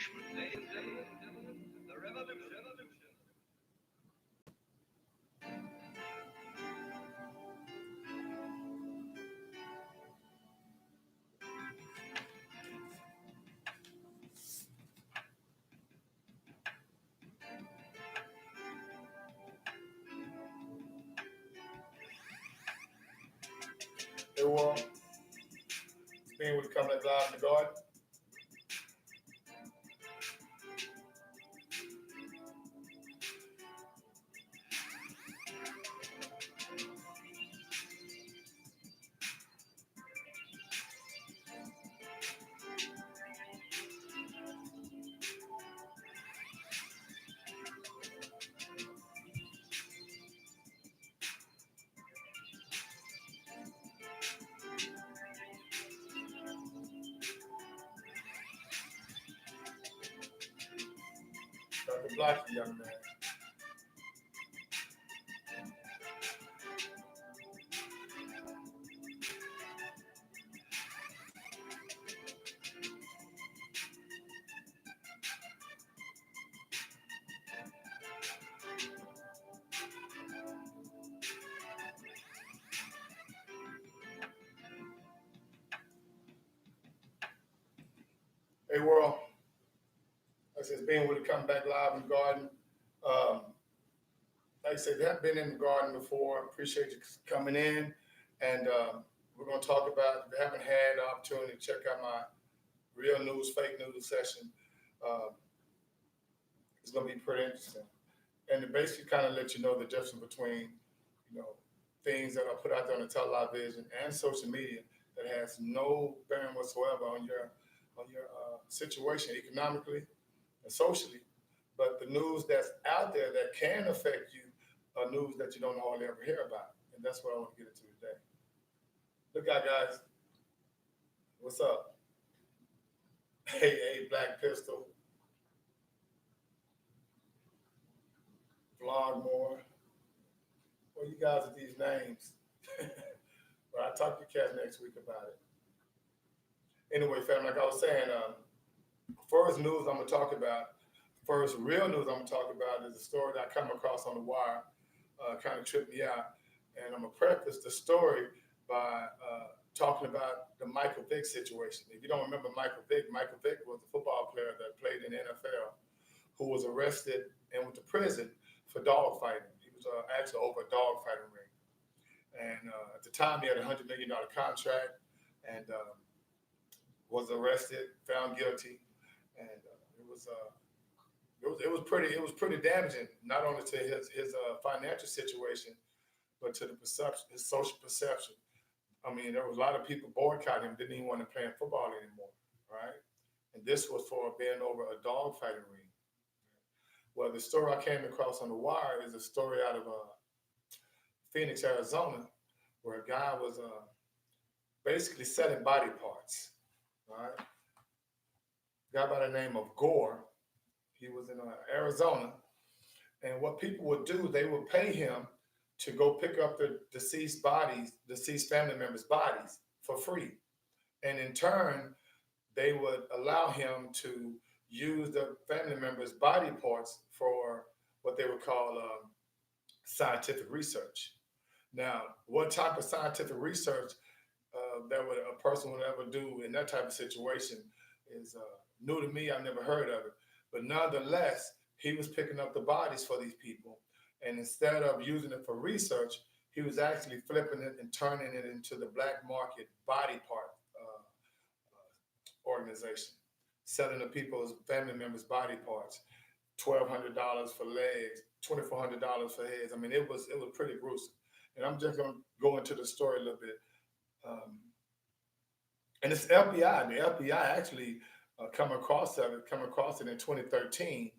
The revolution. Hey, well, being able to come back live in the garden. Dr. Block, young man. Hey, world. I said, being able to come back live in the garden. Um, like I said, they have been in the garden before. Appreciate you coming in. And we're going to talk about, if you haven't had the opportunity to check out my real news, fake news session, uh, it's going to be pretty interesting. And it basically kind of let you know the difference between, you know, things that are put out there on the television and social media that has no bearing whatsoever on your situation economically and socially. But the news that's out there that can affect you are news that you don't hardly ever hear about. And that's what I want to get into today. Look out, guys. What's up? Hey, Black Pistol, Vlogmore. Well, you guys are these names. But I'll talk to you cats next week about it. Anyway, fam, like I was saying, first news I'm going to talk about, first real news I'm going to talk about is a story that I come across on the wire. Kind of tripped me out. And I'm going to preface the story by talking about the Michael Vick situation. If you don't remember Michael Vick was a football player that played in the NFL who was arrested and went to prison for dog fighting. He was actually over a dog fighting ring. And at the time, he had a $100 million contract and was arrested, found guilty. And it was pretty damaging, not only to his financial situation, but to the perception, his social perception. I mean, there was a lot of people boycotting him, didn't even want to play in football anymore, right? And this was for being over a dog fighting ring. Well, the story I came across on the wire is a story out of Phoenix, Arizona, where a guy was basically selling body parts, right? A guy by the name of Gore. He was in Arizona, and what people would do, they would pay him to go pick up the deceased family members' bodies for free. And in turn, they would allow him to use the family members' body parts for what they would call scientific research. Now, what type of scientific research that would a person would ever do in that type of situation is new to me. I've never heard of it, but nonetheless, he was picking up the bodies for these people, and instead of using it for research, he was actually flipping it and turning it into the black market body part organization, selling the people's family members' body parts, $1,200 for legs, $2,400 for heads. I mean, it was pretty gruesome. And I'm just gonna go into the story a little bit. Um, and it's FBI. The FBI actually come across it in 2013.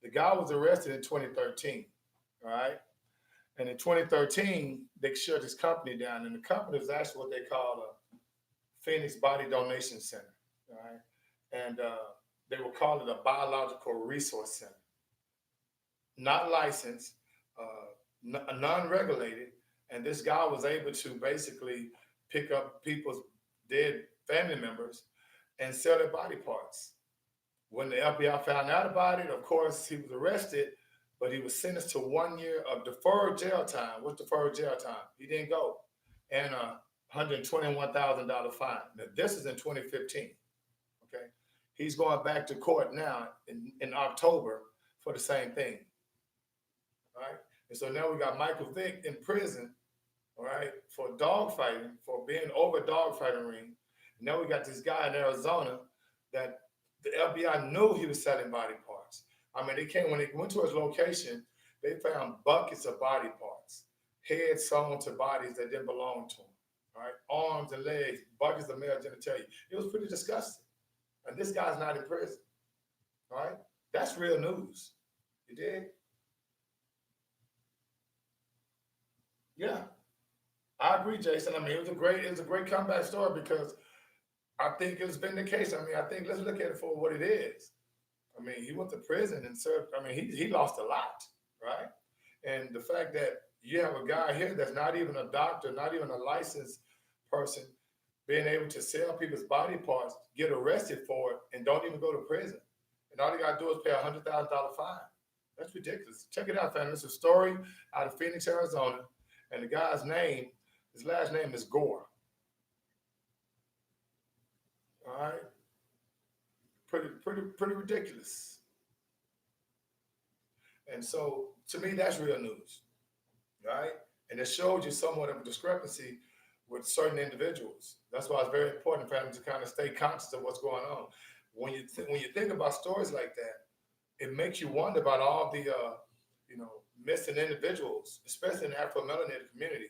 The guy was arrested in 2013. All right. And in 2013, they shut his company down, and the company is actually what they call a Phoenix Body Donation Center. All right. And they will call it a biological resource center, not licensed, non-regulated. And this guy was able to basically pick up people's dead family members and sell their body parts. When the FBI found out about it, of course, he was arrested, but he was sentenced to 1 year of deferred jail time. What's deferred jail time? He didn't go. And a $121,000 fine. Now, this is in 2015. Okay. He's going back to court now in October for the same thing. All right. And so now we got Michael Vick in prison, all right, for dogfighting, for being over a dogfighting ring. Now we got this guy in Arizona that the FBI knew he was selling body parts. I mean, they came when they went to his location, they found buckets of body parts, heads sewn to bodies that didn't belong to him. All right, arms and legs, buckets of male genitalia. It was pretty disgusting. And this guy's not in prison. All right, that's real news. You did? Yeah, I agree, Jason. I mean, it was a great comeback story because I think it's been the case. I mean, I think let's look at it for what it is. I mean, he went to prison and served. I mean, he lost a lot, right? And the fact that you have a guy here that's not even a doctor, not even a licensed person, being able to sell people's body parts, get arrested for it, and don't even go to prison. And all they got to do is pay $100,000 fine. That's ridiculous. Check it out, family. It's a story out of Phoenix, Arizona. And the guy's name, his last name is Gore. All right. Pretty ridiculous. And so to me, that's real news, right? And it shows you somewhat of a discrepancy with certain individuals. That's why it's very important for them to kind of stay conscious of what's going on. When you think about stories like that, it makes you wonder about all the you know missing individuals, especially in the Afro melanated community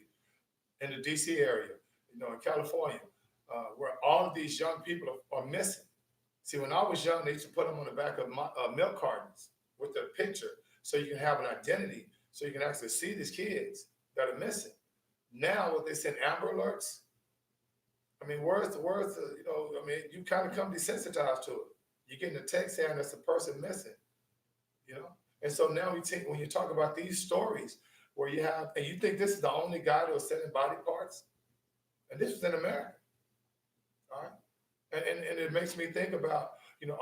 in the D.C. area, in California, where all of these young people are missing. See, when I was young, they used to put them on the back of milk cartons with their picture so you can have an identity, so you can actually see these kids that are missing. Now, what they send Amber Alerts, I mean, I mean, you kind of come desensitized to it. You're getting a text saying there's a person missing, you know? And so now when you talk about these stories where and you think this is the only guy that was selling body parts, and this was in America, all right? And it makes me think about,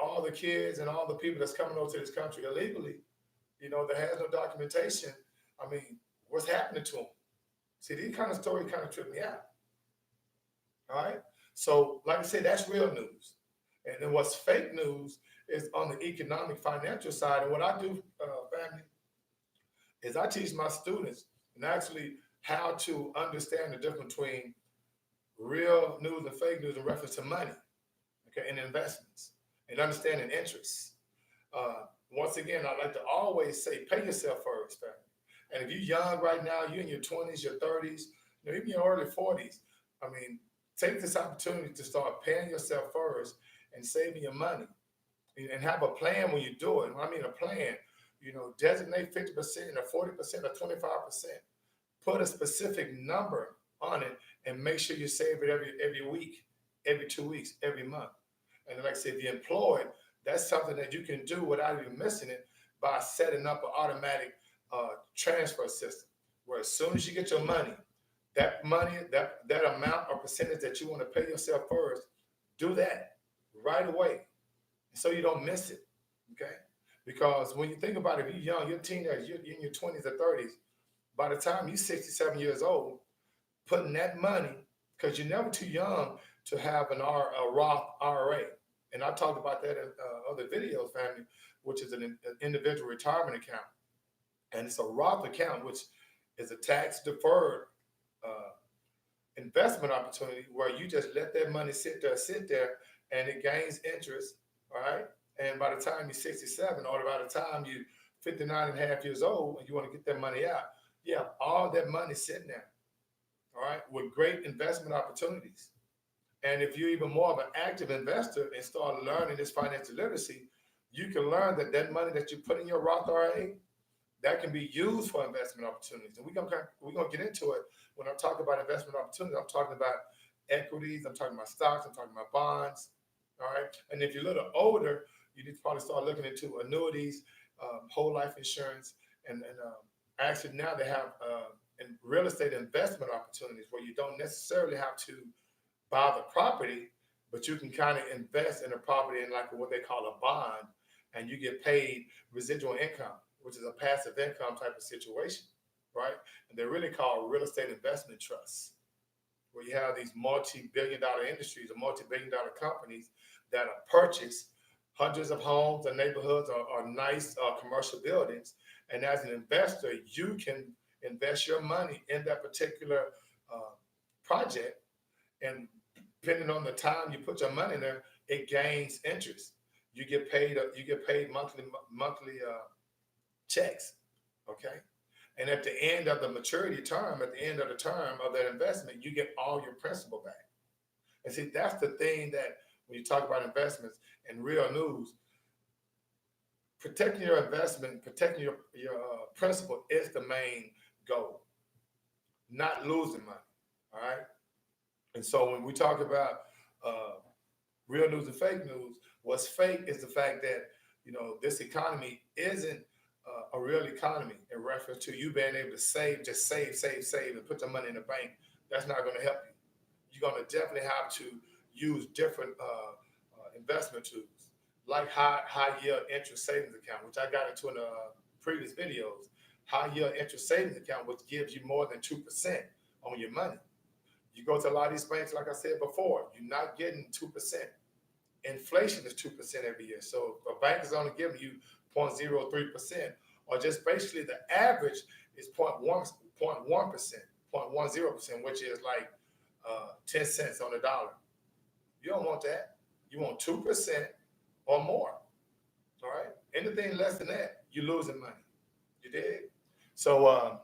all the kids and all the people that's coming over to this country illegally, that has no documentation. I mean, what's happening to them? See, these kind of stories kind of trip me out. All right. So, like I said, that's real news. And then what's fake news is on the economic, financial side. And what I do, family, is I teach my students and actually how to understand the difference between real news and fake news in reference to money, okay, and investments and understanding interests. Once again, I like to always say, pay yourself first, family. And if you're young right now, you're in your 20s, your 30s, even your early 40s, I mean, take this opportunity to start paying yourself first and saving your money and have a plan when you do it. When I mean a plan, designate 50% or 40% or 25%. Put a specific number on it and make sure you save it every week, every 2 weeks, every month. And like I said, if you're employed, that's something that you can do without even missing it by setting up an automatic transfer system where as soon as you get your money, that amount or percentage that you want to pay yourself first, do that right away so you don't miss it. Okay? Because when you think about it, if you're young, you're a teenager, you're in your 20s or 30s, by the time you're 67 years old, putting that money, because you're never too young to have a Roth IRA. And I talked about that in other videos, family, which is an individual retirement account. And it's a Roth account, which is a tax deferred investment opportunity where you just let that money sit there, and it gains interest, all right? And by the time you're 67, or by the time you're 59 and a half years old, and you want to get that money out, you have all that money sitting there, all right, with great investment opportunities. And if you're even more of an active investor and start learning this financial literacy, you can learn that money that you put in your Roth IRA, that can be used for investment opportunities. And we're gonna get into it when I'm talking about investment opportunities. I'm talking about equities, I'm talking about stocks, I'm talking about bonds. All right. And if you're a little older, you need to probably start looking into annuities, whole life insurance, and actually now they have real estate investment opportunities where you don't necessarily have to buy the property, but you can kind of invest in a property in like what they call a bond, and you get paid residual income, which is a passive income type of situation, right? And they're really called real estate investment trusts, where you have these multi-billion-dollar industries or multi-billion-dollar companies that are purchased hundreds of homes or neighborhoods or nice commercial buildings. And as an investor, you can invest your money in that particular uh, project, and depending on the time you put your money in there, it gains interest. You get paid. You get paid monthly checks. Okay. And at the end of the maturity term, at the end of the term of that investment, you get all your principal back. And see, that's the thing that when you talk about investments and real news, protecting your investment, protecting your principal is the main goal, not losing money. All right. And so when we talk about uh, real news and fake news, what's fake is the fact that this economy isn't a real economy in reference to you being able to save, just save, and put your money in the bank. That's not going to help you. You're going to definitely have to use different investment tools, like high yield interest savings account, which I got into in previous videos. High yield interest savings account, which gives you more than 2% on your money. You go to a lot of these banks, like I said before, you're not getting 2%. Inflation is 2% every year. So a bank is only giving you 0.03%, or just basically the average is 0.1%, 0.10%, which is like 10 cents on the dollar. You don't want that. You want 2% or more. All right. Anything less than that, you're losing money. You did. So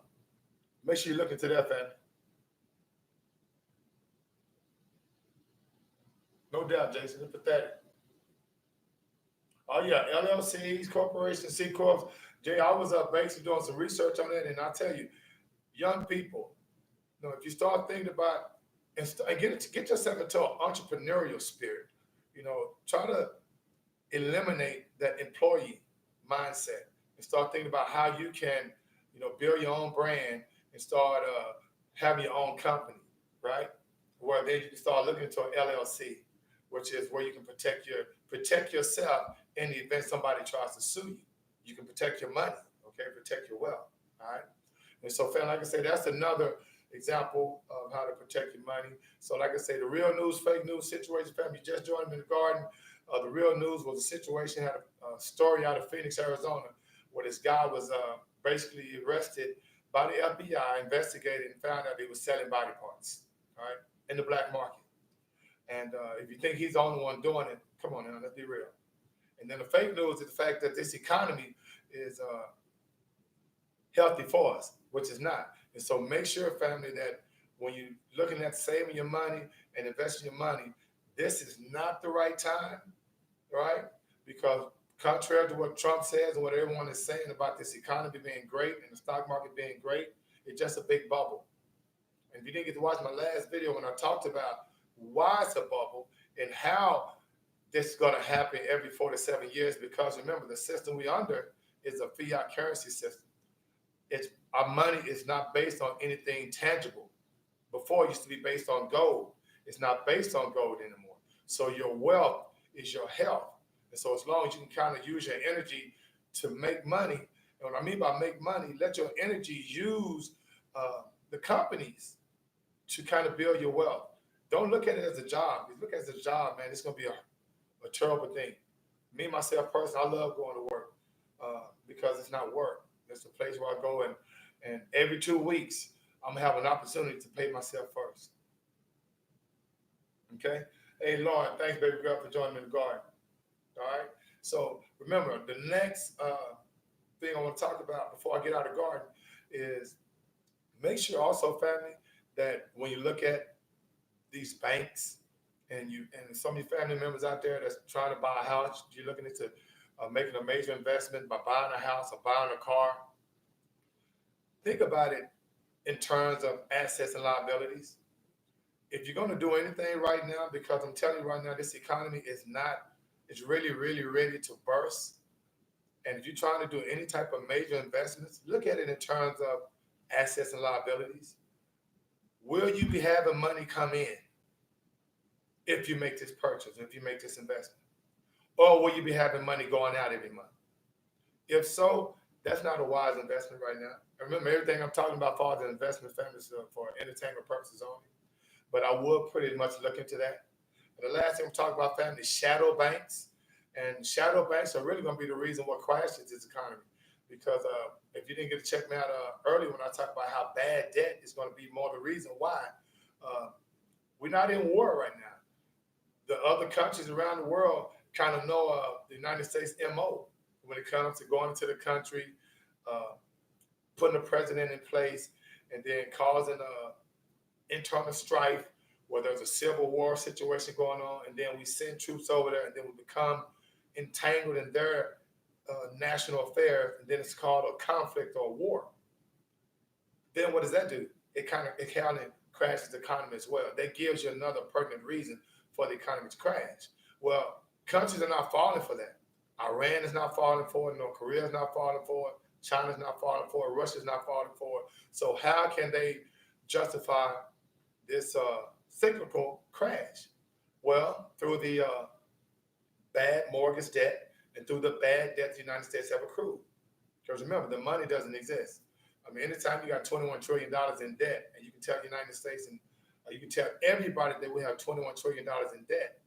make sure you look into that, family. No doubt, Jason. It's pathetic. Oh yeah, LLCs, corporations, C corps. Jay, I was basically doing some research on that, and I tell you, young people, if you start thinking about and get yourself into an entrepreneurial spirit, try to eliminate that employee mindset and start thinking about how you can, build your own brand and start having your own company, right? Where then you can start looking into an LLC, which is where you can protect yourself in the event somebody tries to sue you. You can protect your money, okay? Protect your wealth, all right? And so, fam, like I said, that's another example of how to protect your money. So, like I say, the real news, fake news situation, fam, you just joined me in the garden. The real news was a situation, had a story out of Phoenix, Arizona, where this guy was basically arrested by the FBI, investigated, and found out he was selling body parts, all right, in the black market. And if you think he's the only one doing it, come on now, let's be real. And then the fake news is the fact that this economy is healthy for us, which is not. And so make sure, family, that when you're looking at saving your money and investing your money, this is not the right time, right? Because contrary to what Trump says and what everyone is saying about this economy being great and the stock market being great, it's just a big bubble. And if you didn't get to watch my last video when I talked about why it's a bubble and how this is going to happen every 4 to 7 years, because remember, the system we under is a fiat currency system. Our money is not based on anything tangible. Before it used to be based on gold. It's not based on gold anymore. So your wealth is your health. And so as long as you can kind of use your energy to make money, and what I mean by make money, let your energy use the companies to kind of build your wealth. Don't look at it as a job. If you look at it as a job, man, it's going to be a terrible thing. Me, myself, personally, I love going to work because it's not work. It's a place where I go and every 2 weeks, I'm going to have an opportunity to pay myself first. Okay? Hey, Lauren, thanks, baby girl, for joining me in the garden. All right? So remember, the next thing I want to talk about before I get out of the garden is make sure also, family, that when you look at these banks and some of your family members out there that's trying to buy a house, you're looking into making a major investment by buying a house or buying a car. Think about it in terms of assets and liabilities. If you're going to do anything right now, because I'm telling you right now, this economy it's really, really ready to burst. And if you're trying to do any type of major investments, look at it in terms of assets and liabilities. Will you be having money come in? if you make this purchase, if you make this investment? Or will you be having money going out every month? If so, that's not a wise investment right now. And remember, everything I'm talking about for the investment families for entertainment purposes only. But I would pretty much look into that. And the last thing I'm talking about, family, is shadow banks. And shadow banks are really going to be the reason what crashes this economy. Because if you didn't get to check me out earlier when I talked about how bad debt is going to be more the reason why, uh, we're not in war right now. The other countries around the world kind of know the United States MO when it comes to going into the country, uh, putting a president in place, and then causing internal strife, where there's a civil war situation going on, and then we send troops over there, and then we become entangled in their national affairs, and then it's called a conflict or a war. Then what does that do? It kind of crashes the economy as well. That gives you another pertinent reason for the economy to crash. Well, countries are not falling for that. Iran is not falling for it. North Korea is not falling for it. China's not falling for it. Russia's not falling for it. So how can they justify this cyclical crash? Well, through the bad mortgage debt and through the bad debt the United States have accrued. Because remember, the money doesn't exist. I mean, anytime you got $21 trillion in debt, and you can tell the United States and you can tell everybody that we have $21 trillion in debt,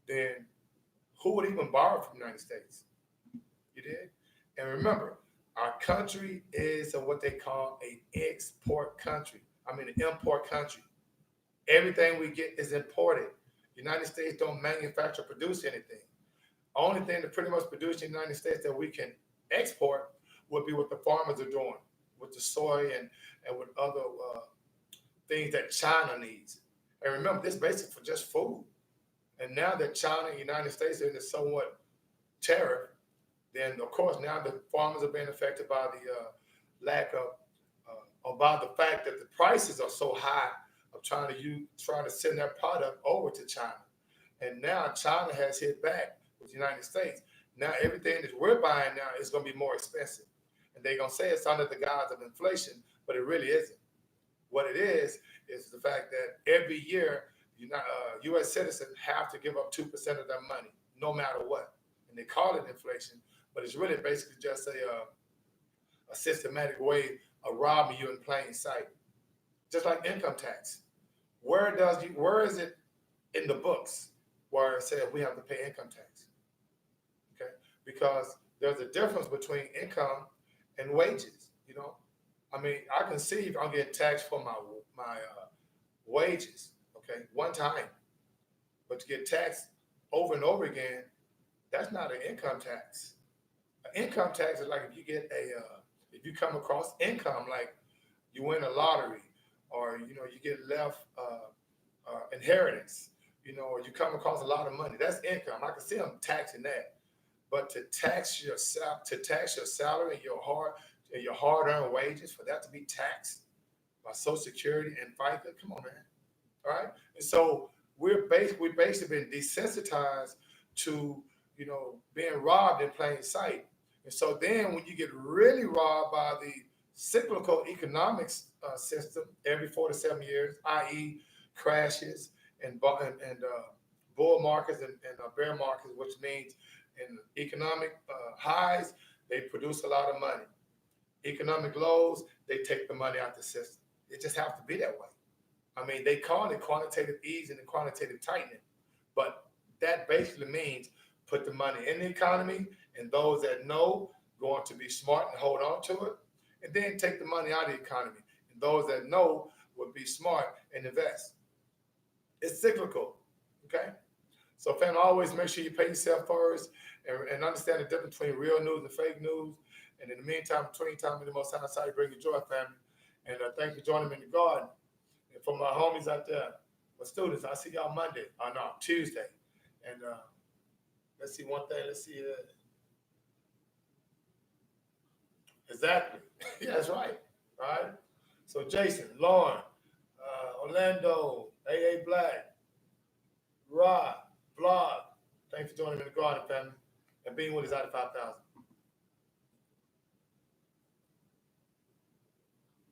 then who would even borrow from the United States? You did? And remember, our country is what they call an export country. I mean, an import country. Everything we get is imported. The United States don't manufacture, produce anything. Only thing that pretty much produce in the United States that we can export would be what the farmers are doing with the soy and with other things that China needs. And remember, this is basically for just food. And now that China and the United States are in a somewhat tariff, then of course now the farmers are being affected by the lack of, or by the fact that the prices are so high of trying to send their product over to China. And now China has hit back with the United States. Now everything that we're buying now is going to be more expensive. And they're going to say it's under the guise of inflation, but it really isn't. What it is the fact that every year, U.S. citizens have to give up 2% of their money, no matter what. And they call it inflation, but it's really basically just a systematic way of robbing you in plain sight. Just like income tax. Where is it in the books where it says we have to pay income tax? Okay, because there's a difference between income and wages. I mean, I can see if I'm getting taxed for my wages, okay, one time, but to get taxed over and over again, that's not an income tax. An income tax is like if you come across income, like you win a lottery, or you get left inheritance, or you come across a lot of money. That's income. I can see them taxing that, but to tax your salary and your hard-earned wages, for that to be taxed by Social Security and FICA, come on, man. All right, and so we've basically been desensitized to being robbed in plain sight. And so then when you get really robbed by the cyclical economics system every 4 to 7 years, i.e. crashes and bull markets and bear markets, which means in economic highs, they produce a lot of money. Economic lows, they take the money out the system. It just has to be that way. I mean, they call it quantitative easing and quantitative tightening, but that basically means put the money in the economy, and those that know going to be smart and hold on to it, and then take the money out of the economy, and those that know will be smart and invest. It's cyclical, okay? So, fam, always make sure you pay yourself first and understand the difference between real news and fake news. And in the meantime, between time and the Most High side, bring you joy, family. And thank you for joining me in the garden. And for my homies out there, my students, I'll see y'all Monday. No, Tuesday. And let's see one thing. Let's see. Exactly. Yeah, that's right. All right. So Jason, Lauren, Orlando, AA Black, Rod, Vlog. Thanks for joining me in the garden, family. And being with us out of 5,000.